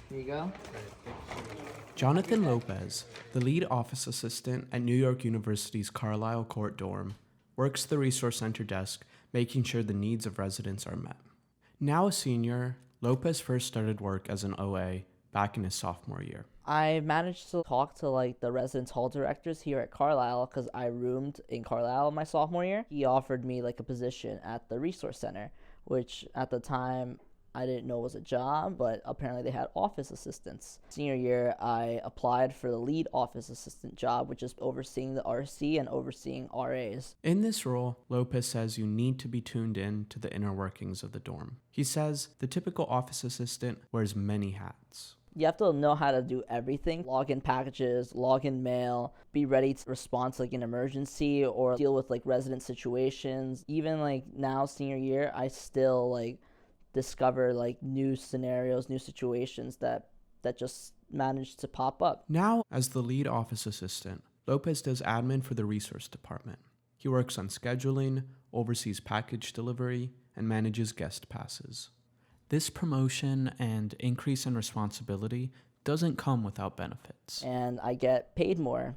Here you go. Jonathan Lopez, the lead office assistant at New York University's Carlisle Court dorm, works the Resource Center desk, making sure the needs of residents are met. Now a senior, Lopez first started work as an OA back in his sophomore year. I managed to talk to the residence hall directors here at Carlisle because I roomed in Carlisle my sophomore year. He offered me a position at the Resource Center, which at the time I didn't know was a job, but apparently they had office assistants. Senior year, I applied for the lead office assistant job, which is overseeing the RC and overseeing RAs. In this role, Lopez says you need to be tuned in to the inner workings of the dorm. He says the typical office assistant wears many hats. You have to know how to do everything. Log in packages, log in mail, be ready to respond to an emergency or deal with resident situations. Even now, senior year, I still discover new scenarios, new situations that just manage to pop up. Now, as the lead office assistant, Lopez does admin for the resource department. He works on scheduling, oversees package delivery, and manages guest passes. This promotion and increase in responsibility doesn't come without benefits. And I get paid more,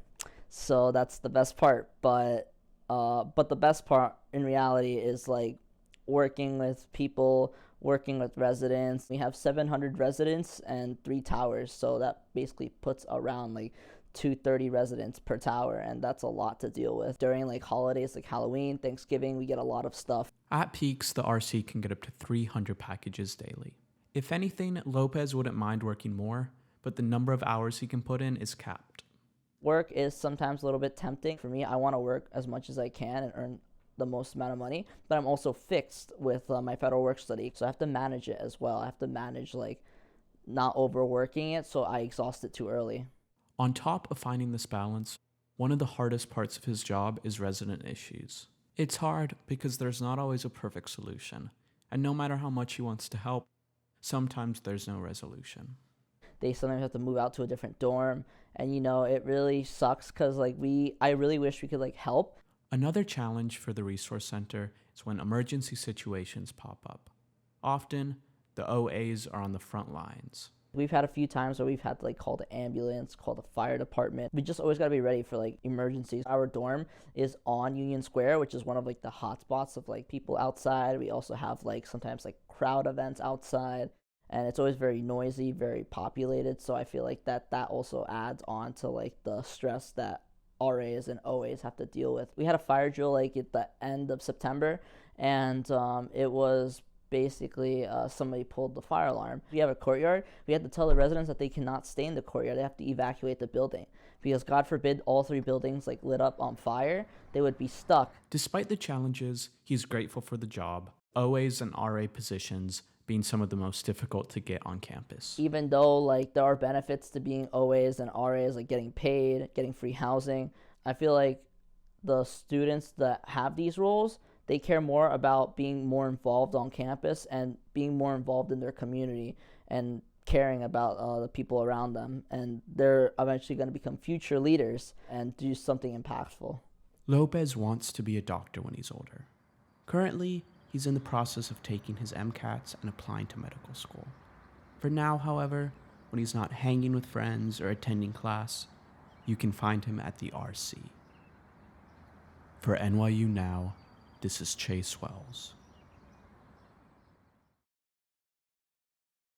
so that's the best part. But the best part in reality is working with people, working with residents. We have 700 residents and 3 towers, so that basically puts around 230 residents per tower, and that's a lot to deal with. During holidays like Halloween, Thanksgiving, we get a lot of stuff. At peaks, the RC can get up to 300 packages daily. If anything, Lopez wouldn't mind working more, but the number of hours he can put in is capped. Work is sometimes a little bit tempting. For me, I want to work as much as I can and earn the most amount of money, but I'm also fixed with my federal work study, so I have to manage it as well. I have to manage not overworking it so I exhaust it too early. On top of finding this balance, one of the hardest parts of his job is resident issues. It's hard because there's not always a perfect solution, and no matter how much he wants to help, sometimes there's no resolution. They sometimes have to move out to a different dorm, and it really sucks because I really wish we could help. Another challenge for the Resource Center is when emergency situations pop up. Often, the OAs are on the front lines. We've had a few times where we've had to call the ambulance, call the fire department. We just always got to be ready for emergencies. Our dorm is on Union Square, which is one of the hot spots of people outside. We also have sometimes crowd events outside, and it's always very noisy, very populated. So I feel that also adds on to the stress that RAs and OAs have to deal with. We had a fire drill at the end of September, and it was basically somebody pulled the fire alarm. We have a courtyard. We had to tell the residents that they cannot stay in the courtyard. They have to evacuate the building because God forbid all 3 buildings lit up on fire, they would be stuck. Despite the challenges, he's grateful for the job. OAs and RA positions being some of the most difficult to get on campus. Even though there are benefits to being OAs and RAs, getting paid, getting free housing, I feel the students that have these roles, they care more about being more involved on campus and being more involved in their community and caring about the people around them. And they're eventually going to become future leaders and do something impactful. Lopez wants to be a doctor when he's older. Currently, he's in the process of taking his MCATs and applying to medical school. For now, however, when he's not hanging with friends or attending class, you can find him at the RC. For NYU Now, this is Chase Wells.